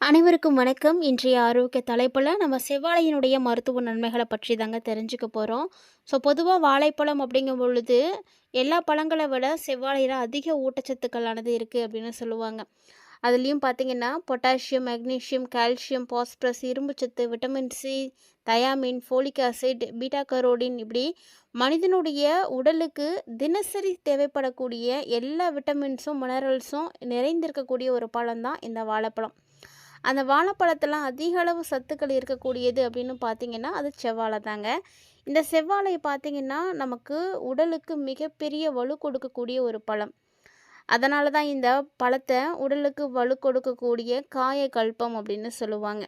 அனைவருக்கும் வணக்கம். இன்றைய ஆரோக்கிய தலைப்புல நம்ம செவ்வாழையினுடைய மருத்துவ நன்மைகளை பற்றி தாங்க தெரிஞ்சுக்க போகிறோம். பொதுவாக வாழைப்பழம் அப்படிங்கும் பொழுது எல்லா பழங்களை விட செவ்வாழையில் அதிக ஊட்டச்சத்துக்களானது இருக்குது அப்படின்னு சொல்லுவாங்க. அதுலேயும் பார்த்தீங்கன்னா பொட்டாசியம், மெக்னீசியம், கால்சியம், பாஸ்பரஸ், இரும்புச்சத்து, vitamin C, thiamine, folic acid, beta carotene இப்படி மனிதனுடைய உடலுக்கு தினசரி தேவைப்படக்கூடிய எல்லா விட்டமின்ஸும் மினரல்ஸும் நிறைந்திருக்கக்கூடிய ஒரு பழம் தான் இந்த வாழைப்பழம். அந்த வாழைப்பழத்தெல்லாம் அதிக அளவு சத்துக்கள் இருக்கக்கூடியது அப்படின்னு பார்த்தீங்கன்னா அது செவ்வாழை தாங்க. இந்த செவ்வாழை பார்த்தீங்கன்னா நமக்கு உடலுக்கு மிகப்பெரிய வலு கொடுக்கக்கூடிய ஒரு பழம். அதனால தான் இந்த பழத்தை உடலுக்கு வலு கொடுக்கக்கூடிய காயகல்பம் அப்படின்னு சொல்லுவாங்க.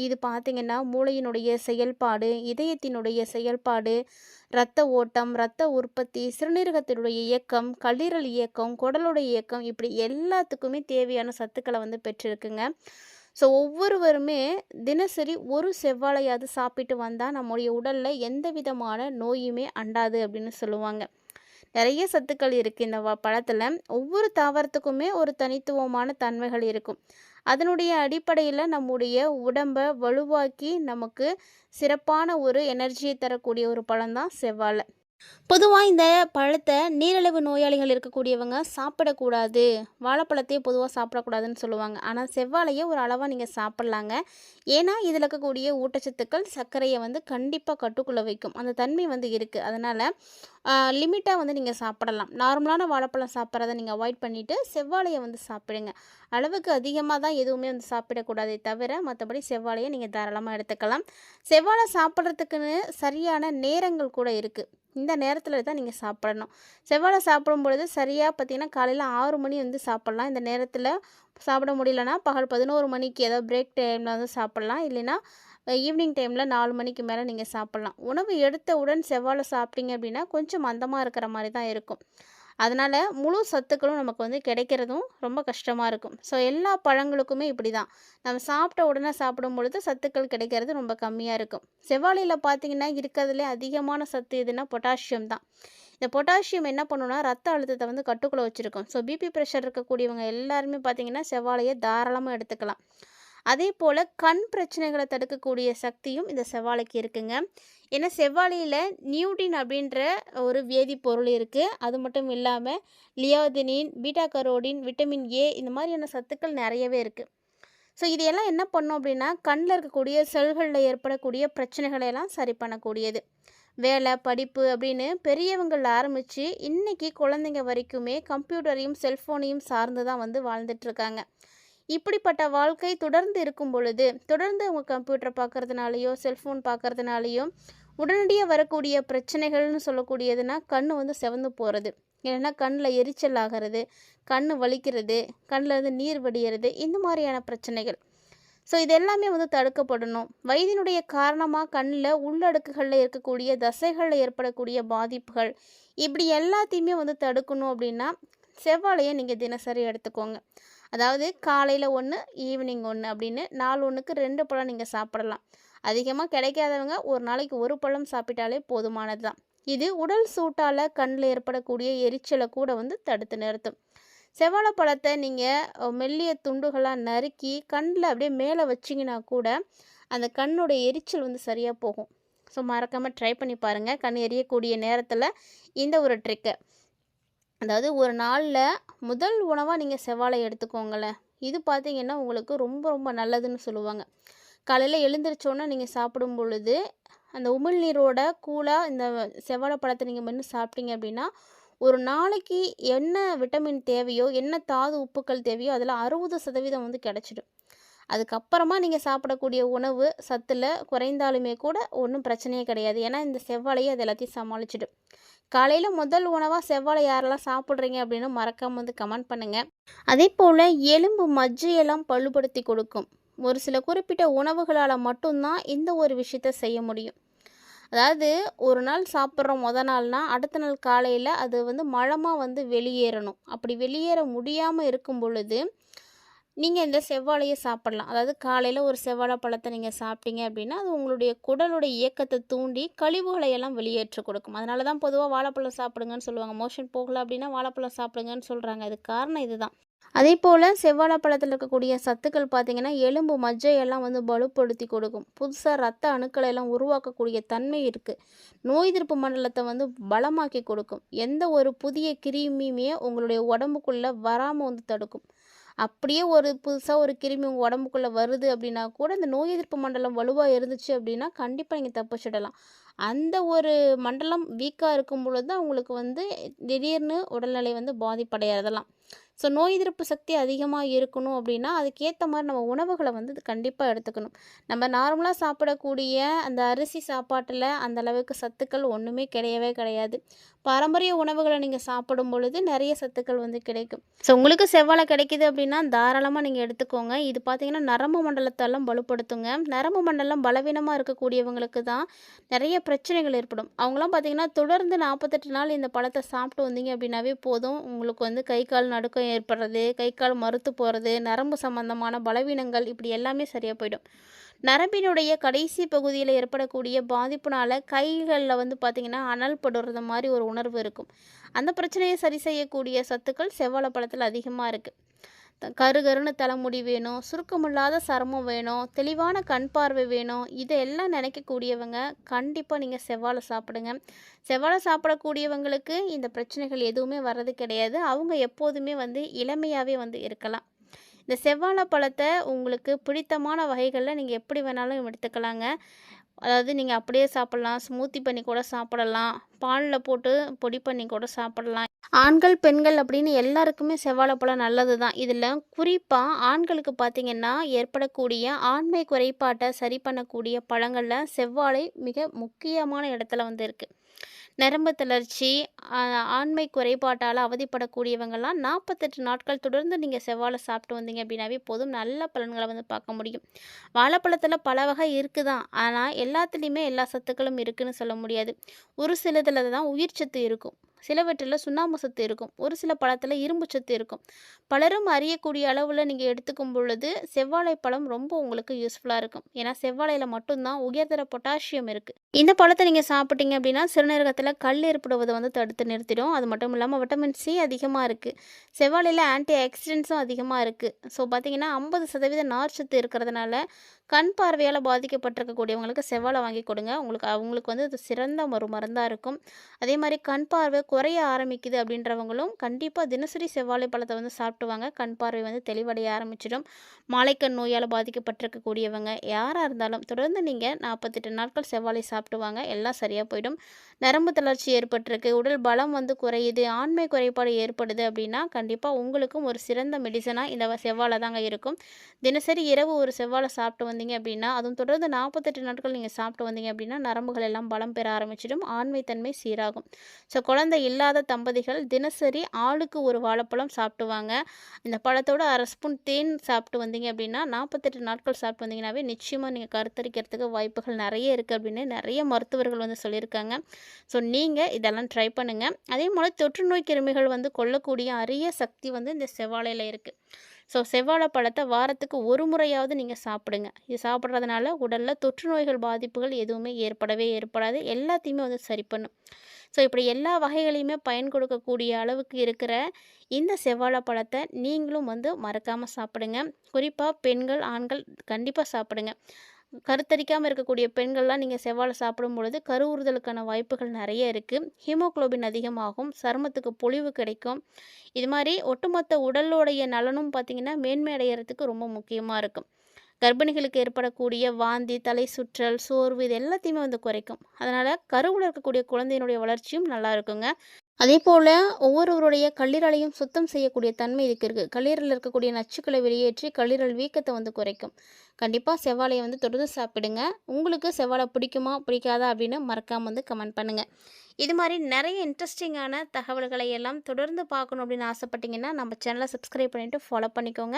இது பார்த்திங்கன்னா மூளையினுடைய செயல்பாடு, இதயத்தினுடைய செயல்பாடு, இரத்த ஓட்டம், இரத்த உற்பத்தி, சிறுநீரகத்தினுடைய இயக்கம், கல்லீரல் இயக்கம், குடலுடைய இயக்கம் இப்படி எல்லாத்துக்குமே தேவையான சத்துக்களை பெற்றிருக்குங்க. ஒவ்வொருவருமே தினசரி ஒரு செவ்வாழையாவது சாப்பிட்டு வந்தால் நம்முடைய உடலில் எந்த விதமான நோயுமே அண்டாது அப்படின்னு சொல்லுவாங்க. நிறைய சத்துக்கள் இருக்குது இந்த பழத்தில். ஒவ்வொரு தாவரத்துக்குமே ஒரு தனித்துவமான தன்மைகள் இருக்கும். அதனுடைய அடிப்படையில் நம்முடைய உடம்பை வலுவாக்கி நமக்கு சிறப்பான ஒரு எனர்ஜியை தரக்கூடிய ஒரு பழம் தான் செவ்வாழை. பொதுவாக இந்த பழத்தை நீரிழிவு நோயாளிகள் இருக்கக்கூடியவங்க சாப்பிடக்கூடாது, வாழைப்பழத்தையே பொதுவாக சாப்பிடக்கூடாதுன்னு சொல்லுவாங்க. ஆனால் செவ்வாழையை ஒரு அளவாக நீங்கள் சாப்பிட்லாங்க. ஏன்னா இதில் இருக்கக்கூடிய ஊட்டச்சத்துக்கள் சர்க்கரையை கண்டிப்பாக கட்டுக்குள்ளே வைக்கும். அந்த தன்மை இருக்குது. அதனால் லிமிட்டாக நீங்கள் சாப்பிடலாம். நார்மலான வாழைப்பழம் சாப்பிட்றத நீங்கள் அவாய்ட் பண்ணிவிட்டு செவ்வாழையை சாப்பிடுங்க. அளவுக்கு அதிகமாக தான் எதுவுமே சாப்பிடக்கூடாதே தவிர மற்றபடி செவ்வாழையை நீங்கள் தாராளமாக எடுத்துக்கலாம். செவ்வாழை சாப்பிட்றதுக்குன்னு சரியான நேரங்கள் கூட இருக்குது. இந்த நேரத்தில் தான் நீங்கள் சாப்பிடணும். செவ்வாழை சாப்பிடும் பொழுது சரியாக பார்த்தீங்கன்னா காலையில் 6 மணி சாப்பிட்லாம். இந்த நேரத்தில் சாப்பிட முடியலன்னா பகல் 11 மணிக்கு ஏதாவது பிரேக் டைமில் சாப்பிட்லாம். இல்லைன்னா ஈவினிங் டைமில் 4 மணிக்கு மேலே நீங்கள் சாப்பிட்லாம். உணவு எடுத்தவுடன் செவ்வாழை சாப்பிட்டீங்க அப்படின்னா கொஞ்சம் மந்தமாக இருக்கிற மாதிரி தான் இருக்கும். அதனால் முழு சத்துக்களும் நமக்கு கிடைக்கிறதும் ரொம்ப கஷ்டமாக இருக்கும். எல்லா பழங்களுக்குமே இப்படி தான். நம்ம சாப்பிட்ட உடனே சாப்பிடும் பொழுது சத்துக்கள் கிடைக்கிறது ரொம்ப கம்மியாக இருக்கும். செவ்வாழையில் பார்த்திங்கன்னா இருக்கிறதுலே அதிகமான சத்து எதுனா பொட்டாசியம் தான். இந்த பொட்டாசியம் என்ன பண்ணுன்னா ரத்த அழுத்தத்தை கட்டுக்குள்ளே வச்சுருக்கும். பிபி ப்ரெஷர் இருக்கக்கூடியவங்க எல்லாருமே பார்த்திங்கன்னா செவ்வாழையை தாராளமாக எடுத்துக்கலாம். அதே போல் கண் பிரச்சனைகளை தடுக்கக்கூடிய சக்தியும் இந்த செவ்வாழைக்கு இருக்குங்க. ஏன்னா செவ்வாழையில் நியூடின் அப்படின்ற ஒரு வேதிப்பொருள் இருக்குது. அது மட்டும் இல்லாமல் லியோதினின், பீட்டா கரோடின், விட்டமின் ஏ இந்த மாதிரியான சத்துக்கள் நிறையவே இருக்குது. இது எல்லாம் என்ன பண்ணும் அப்படின்னா கண்ணில் இருக்கக்கூடிய செல்களில் ஏற்படக்கூடிய பிரச்சனைகளையெல்லாம் சரி பண்ணக்கூடியது. வேலை, படிப்பு அப்படின்னு பெரியவங்கள் ஆரம்பித்து இன்றைக்கி குழந்தைங்க வரைக்குமே கம்ப்யூட்டரையும் செல்ஃபோனையும் சார்ந்து தான் வாழ்ந்துட்டுருக்காங்க. இப்படிப்பட்ட வாழ்க்கை தொடர்ந்து இருக்கும் பொழுது தொடர்ந்து அவங்க கம்ப்யூட்டர் பார்க்குறதுனாலையோ செல்ஃபோன் பார்க்குறதுனாலையோ உடனடியாக வரக்கூடிய பிரச்சனைகள்னு சொல்லக்கூடியதுன்னா கண் செவந்து போகிறது, இல்லைன்னா கண்ணில் எரிச்சல் ஆகிறது, கண் வலிக்கிறது, கண்ணில் நீர் வடிகிறது, இந்த மாதிரியான பிரச்சனைகள். இது எல்லாமே தடுக்கப்படணும். வயதினுடைய காரணமாக கண்ணில் உள்ளடுக்குகளில் இருக்கக்கூடிய தசைகளில் ஏற்படக்கூடிய பாதிப்புகள் இப்படி எல்லாத்தையுமே தடுக்கணும் அப்படின்னா செவ்வாழையை நீங்கள் தினசரி எடுத்துக்கோங்க. அதாவது காலையில் 1, ஈவினிங் 1 அப்படின்னு நாள் 1க்கு 2 பழம் நீங்கள் சாப்பிடலாம். அதிகமாக கிடைக்காதவங்க ஒரு நாளைக்கு 1 பழம் சாப்பிட்டாலே போதுமானது தான். இது உடல் சூட்டால் கண்ணில் ஏற்படக்கூடிய எரிச்சலை கூட தடுத்து நிறுத்தும். செவ்வாழை பழத்தை நீங்கள் மெல்லிய துண்டுகளாக நறுக்கி கண்ணில் அப்படியே மேலே வச்சிங்கன்னா கூட அந்த கண்ணுடைய எரிச்சல் சரியாக போகும். மறக்காமல் ட்ரை பண்ணி பாருங்கள். கண் எரியக்கூடிய நேரத்தில் இந்த ஒரு ட்ரிக்கை, அதாவது ஒரு நாளில் முதல் உணவாக நீங்கள் செவ்வாழை எடுத்துக்கோங்களேன். இது பார்த்திங்கன்னா உங்களுக்கு ரொம்ப ரொம்ப நல்லதுன்னு சொல்லுவாங்க. காலையில் எழுந்திரிச்சோன்னே நீங்கள் சாப்பிடும் பொழுது அந்த உமிழ்நீரோட கூலாக இந்த செவ்வாழை பழத்தை நீங்கள் மென்று சாப்பிட்டீங்க அப்படின்னா ஒரு நாளைக்கு என்ன விட்டமின் தேவையோ, என்ன தாது உப்புக்கள் தேவையோ அதில் 60% கிடச்சிடும். அதுக்கப்புறமா நீங்கள் சாப்பிடக்கூடிய உணவு சத்தில் குறைந்தாலுமே கூட ஒன்றும் பிரச்சனையே கிடையாது. ஏன்னா இந்த செவ்வாழையை அது எல்லாத்தையும் சமாளிச்சிடும். காலையில் முதல் உணவாக செவ்வாழை யாரெல்லாம் சாப்பிட்றீங்க அப்படின்னு மறக்காமல் கமெண்ட் பண்ணுங்கள். அதே போல் எலும்பு மஜ்ஜையெல்லாம் பழுப்படுத்தி கொடுக்கும். ஒரு சில குறிப்பிட்ட உணவுகளால் மட்டும்தான் இந்த ஒரு விஷயத்தை செய்ய முடியும். அதாவது ஒரு நாள் சாப்பிட்றோம் நாள்னால் அடுத்த நாள் காலையில் அது மலமாக வெளியேறணும். அப்படி வெளியேற முடியாமல் இருக்கும் பொழுது நீங்கள் இந்த செவ்வாழையை சாப்பிட்லாம். அதாவது காலையில் ஒரு செவ்வாழை பழத்தை நீங்கள் சாப்பிட்டீங்க அப்படின்னா அது உங்களுடைய குடலுடைய இயக்கத்தை தூண்டி கழிவுகளை எல்லாம் வெளியேற்ற கொடுக்கும். அதனால தான் பொதுவாக வாழைப்பழம் சாப்பிடுங்கன்னு சொல்லுவாங்க. மோஷன் போகலை அப்படின்னா வாழைப்பழம் சாப்பிடுங்கன்னு சொல்கிறாங்க. அதுக்கு காரணம் இதுதான். அதேபோல் செவ்வாழைப்பழத்தில் இருக்கக்கூடிய சத்துக்கள் பார்த்திங்கன்னா எலும்பு மஜ்ஜையெல்லாம் வந்து வலுப்படுத்தி கொடுக்கும். புதுசாக ரத்த அணுக்களை எல்லாம் உருவாக்கக்கூடிய தன்மை இருக்குது. நோய் எதிர்ப்பு மண்டலத்தை வந்து பலமாக்கி கொடுக்கும். எந்த ஒரு புதிய கிருமியுமே உங்களுடைய உடம்புக்குள்ளே வராமல் வந்து தடுக்கும். அப்படியே ஒரு புதுசாக ஒரு கிருமி உங்கள் உடம்புக்குள்ளே வருது அப்படின்னா கூட இந்த நோய் எதிர்ப்பு மண்டலம் வலுவாக இருந்துச்சு அப்படின்னா கண்டிப்பாக நீங்கள் தப்பிச்சிடலாம். அந்த ஒரு மண்டலம் வீக்காக இருக்கும் பொழுது தான் உங்களுக்கு வந்து திடீர்னு உடல்நிலை வந்து பாதிப்படைகிறதெல்லாம். ஸோ நோய் எதிர்ப்பு சக்தி அதிகமாக இருக்கணும் அப்படின்னா அதுக்கேற்ற மாதிரி நம்ம உணவுகளை வந்து கண்டிப்பாக எடுத்துக்கணும். நம்ம நார்மலாக சாப்பிடக்கூடிய அந்த அரிசி சாப்பாட்டில் அந்த அளவுக்கு சத்துக்கள் ஒன்றுமே கிடையவே கிடையாது. பாரம்பரிய உணவுகளை நீங்கள் சாப்பிடும் பொழுது நிறைய சத்துக்கள் வந்து கிடைக்கும். ஸோ உங்களுக்கு செவ்வாழை கிடைக்கிது அப்படின்னா தாராளமாக நீங்கள் எடுத்துக்கோங்க. இது பார்த்திங்கன்னா நரம்பு மண்டலத்தெல்லாம் வலுப்படுத்துங்க. நரம்பு மண்டலம் பலவீனமாக இருக்கக்கூடியவங்களுக்கு தான் நிறைய பிரச்சனைகள் ஏற்படும். அவங்களாம் பார்த்திங்கன்னா தொடர்ந்து 48 நாள் இந்த பழத்தை சாப்பிட்டு வந்தீங்க அப்படின்னாவே போதும். உங்களுக்கு வந்து கை கால் நடுக்கம் ஏற்படுறது, கை கால் மறுத்து போகிறது, நரம்பு சம்பந்தமான பலவீனங்கள் இப்படி எல்லாமே சரியாக போயிடும். நரம்பினுடைய கடைசி பகுதியில் ஏற்படக்கூடிய பாதிப்புனால் கைகளில் வந்து பார்த்திங்கன்னா அனல் படுறது மாதிரி ஒரு உணர்வு இருக்கும். அந்த பிரச்சனையை சரி செய்யக்கூடிய சத்துக்கள் செவ்வாழைப்பழத்தில் அதிகமாக இருக்குது. கருகருன்னு தலைமுடி வேணும், சுருக்கமில்லாத சருமம் வேணும், தெளிவான கண் பார்வை வேணும், இதெல்லாம் நினைக்கக்கூடியவங்க கண்டிப்பாக நீங்கள் செவ்வாழை சாப்பிடுங்க. செவ்வாழை சாப்பிடக்கூடியவங்களுக்கு இந்த பிரச்சனைகள் எதுவுமே வர்றது கிடையாது. அவங்க எப்போதுமே வந்து இளமையாகவே வந்து இருக்கலாம். இந்த செவ்வாழை பழத்தை உங்களுக்கு பிடித்தமான வகைகளில் நீங்கள் எப்படி வேணாலும் எடுத்துக்கலாங்க. அதாவது நீங்கள் அப்படியே சாப்பிட்லாம், ஸ்மூத்தி பண்ணி கூட சாப்பிடலாம், பாலில் போட்டு பொடி பண்ணி கூட சாப்பிடலாம். ஆண்கள் பெண்கள் அப்படின்னு எல்லாருக்குமே செவ்வாழைப்பழம் நல்லது தான். இதில் குறிப்பாக ஆண்களுக்கு பார்த்திங்கன்னா ஏற்படக்கூடிய ஆண்மை குறைபாட்டை சரி பண்ணக்கூடிய பழங்களில் செவ்வாழை மிக முக்கியமான இடத்துல வந்து இருக்குது. நரம்பு தளர்ச்சி, ஆண்மை குறைபாட்டால் அவதிப்படக்கூடியவங்கள்லாம் 48 நாட்கள் தொடர்ந்து நீங்கள் செவ்வாழை சாப்பிட்டு வந்தீங்க அப்படின்னாவே போதும், நல்ல பலன்களை வந்து பார்க்க முடியும். வாழைப்பழத்தில் பல வகை இருக்குது தான், ஆனால் எல்லாத்துலேயுமே எல்லா சத்துக்களும் இருக்குதுன்னு சொல்ல முடியாது. ஒரு சிலதில் தான் உயிர் சத்து இருக்கும், சிலவற்றில் சுண்ணாம்பு சத்து இருக்கும், ஒரு சில பழத்தில் இரும்பு சத்து இருக்கும். பலரும் அறியக்கூடிய அளவில் நீங்கள் எடுத்துக்கும் பொழுது செவ்வாழைப்பழம் ரொம்ப உங்களுக்கு யூஸ்ஃபுல்லாக இருக்கும். ஏன்னா செவ்வாழையில் மட்டும்தான் உயர்தர பொட்டாசியம் இருக்குது. இந்த பழத்தை நீங்கள் சாப்பிட்டீங்க அப்படின்னா சிறுநீரகத்தில் கல் ஏற்படுவதை வந்து தடுத்து நிறுத்திடும். அது மட்டும் இல்லாமல் விட்டமின் சி அதிகமாக இருக்குது. செவ்வாழையில் ஆன்டி ஆக்சிடென்ட்ஸும் அதிகமாக இருக்குது. ஸோ பார்த்திங்கன்னா 50% நார்ச்சத்து இருக்கிறதுனால கண் பார்வையால் பாதிக்கப்பட்டிருக்கக்கூடியவங்களுக்கு செவ்வாழை வாங்கி கொடுங்க. அவங்களுக்கு வந்து அது சிறந்த ஒரு மருந்தாக இருக்கும். அதே மாதிரி கண் பார்வை குறைய ஆரம்பிக்குது அப்படின்றவங்களும் கண்டிப்பாக தினசரி செவ்வாழை பழத்தை வந்து சாப்பிட்டுவாங்க. கண் பார்வை வந்து தெளிவடைய ஆரம்பிச்சிடும். மாலைக்கண் நோயால் பாதிக்கப்பட்டிருக்கக்கூடியவங்க யாராக இருந்தாலும் தொடர்ந்து நீங்கள் 48 நாட்கள் செவ்வாழை சாப்பிட்டுவாங்க, எல்லாம் சரியாக போயிடும். நரம்பு தளர்ச்சி ஏற்பட்டிருக்கு, உடல் பலம் வந்து குறையுது, ஆண்மை குறைபாடு ஏற்படுது அப்படின்னா கண்டிப்பாக உங்களுக்கும் ஒரு சிறந்த மெடிசனாக இந்த செவ்வாழை தாங்க இருக்கும். தினசரி இரவு ஒரு செவ்வாழை சாப்பிட்டு வந்தீங்க அப்படின்னா, அதுவும் தொடர்ந்து 48 நாட்கள் நீங்கள் சாப்பிட்டு வந்தீங்க அப்படின்னா நரம்புகள் எல்லாம் பலம் பெற ஆரம்பிச்சிடும், ஆண்மைத்தன்மை சீராகும். ஸோ குழந்தை இல்லாத தம்பதிகள் தினசரி ஆளுக்கு ஒரு வாழைப்பழம் சாப்பிட்டுவாங்க. இந்த பழத்தோட 1/2 ஸ்பூன் தேன் சாப்பிட்டு வந்தீங்க அப்படின்னா 48 நாட்கள் சாப்பிட்டு வந்தீங்கன்னாவே நிச்சயமாக நீங்கள் கருத்தரிக்கிறதுக்கு வாய்ப்புகள் நிறைய இருக்குது அப்படின்னு நிறைய மருத்துவர்கள் வந்து சொல்லியிருக்காங்க. ஸோ நீங்கள் இதெல்லாம் ட்ரை பண்ணுங்கள். அதே போல் தொற்றுநோய் கிருமிகள் வந்து கொல்லக்கூடிய அரிய சக்தி வந்து இந்த செவ்வாழையில் இருக்குது. ஸோ செவ்வாழை பழத்தை வாரத்துக்கு ஒரு முறையாவது நீங்கள் சாப்பிடுங்க. இது சாப்பிட்றதுனால உடலில் தொற்று நோய்கள் பாதிப்புகள் எதுவுமே ஏற்படாது, எல்லாத்தையுமே வந்து சரி பண்ணும். ஸோ இப்படி எல்லா வகைகளையுமே பயன் கொடுக்கக்கூடிய அளவுக்கு இருக்கிற இந்த செவ்வாழை பழத்தை நீங்களும் வந்து மறக்காமல் சாப்பிடுங்க. குறிப்பாக பெண்கள், ஆண்கள் கண்டிப்பாக சாப்பிடுங்க. கருத்தரிக்காமல் இருக்கக்கூடிய பெண்கள்லாம் நீங்கள் செவ்வாழை சாப்பிடும் பொழுது கருவுறுதலுக்கான வாய்ப்புகள் நிறைய இருக்குது. ஹீமோக்ளோபின் அதிகமாகும், சருமத்துக்கு பொலிவு கிடைக்கும். இது மாதிரி ஒட்டுமொத்த உடலோடைய நலனும் பார்த்திங்கன்னா மேன்மை அடைகிறதுக்கு ரொம்ப முக்கியமாக இருக்கும். கர்ப்பிணிகளுக்கு ஏற்படக்கூடிய வாந்தி, தலை சுற்றல், சோர்வு இது எல்லாத்தையுமே வந்து குறைக்கும். அதனால் கருவில் இருக்கக்கூடிய குழந்தையினுடைய வளர்ச்சியும் நல்லா இருக்குங்க. அதே போல் ஒவ்வொருவருடைய கல்லீரலையும் சுத்தம் செய்யக்கூடிய தன்மை இதுக்கு இருக்குது. கல்லீரலில் இருக்கக்கூடிய நச்சுக்களை வெளியேற்றி கல்லீரல் வீக்கத்தை வந்து குறைக்கும். கண்டிப்பாக செவ்வாழையை வந்து தொடர்ந்து சாப்பிடுங்க. உங்களுக்கு செவ்வாழை பிடிக்குமா பிடிக்காதா அப்படின்னு மறக்காமல் வந்து கமெண்ட் பண்ணுங்கள். இது மாதிரி நிறைய இன்ட்ரெஸ்டிங்கான தகவல்களை எல்லாம் தொடர்ந்து பார்க்கணும் அப்படின்னு ஆசைப்பட்டீங்கன்னா நம்ம சேனலை சப்ஸ்கிரைப் பண்ணிவிட்டு ஃபாலோ பண்ணிக்கோங்க.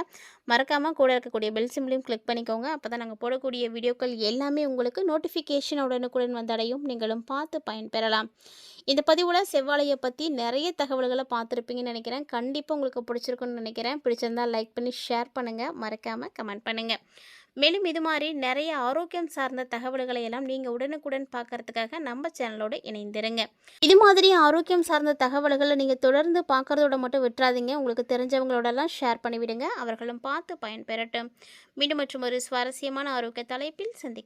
மறக்காமல் கூட இருக்கக்கூடிய பெல் சிம்லையும் கிளிக் பண்ணிக்கோங்க. அப்போ தான் நாங்கள் போடக்கூடிய வீடியோக்கள் எல்லாமே உங்களுக்கு நோட்டிஃபிகேஷன் உடனுக்குடன் வந்தடையும், நீங்களும் பார்த்து பயன்பெறலாம். இந்த பதிவில் செவ்வாழையை பற்றி நிறைய தகவல்களை பார்த்துருப்பீங்கன்னு நினைக்கிறேன். கண்டிப்பாக உங்களுக்கு பிடிச்சிருக்குன்னு நினைக்கிறேன். பிடிச்சிருந்தால் லைக் பண்ணி ஷேர் பண்ணுங்கள், மறக்காமல் கமெண்ட் பண்ணுங்கள். மேலும் இது மாதிரி நிறைய ஆரோக்கியம் சார்ந்த தகவல்களை எல்லாம் நீங்கள் உடனுக்குடன் பார்க்கறதுக்காக நம்ம சேனலோடு இணைந்திருங்க. இது மாதிரி ஆரோக்கியம் சார்ந்த தகவல்களை நீங்கள் தொடர்ந்து பார்க்குறதோட மட்டும் விட்டுறாதீங்க. உங்களுக்கு தெரிஞ்சவங்களோடலாம் ஷேர் பண்ணிவிடுங்க. அவர்களும் பார்த்து பயன்பெறட்டும். மீண்டும் மற்றும் ஒரு சுவாரஸ்யமான ஆரோக்கிய தலைப்பில் சந்திக்கலாம்.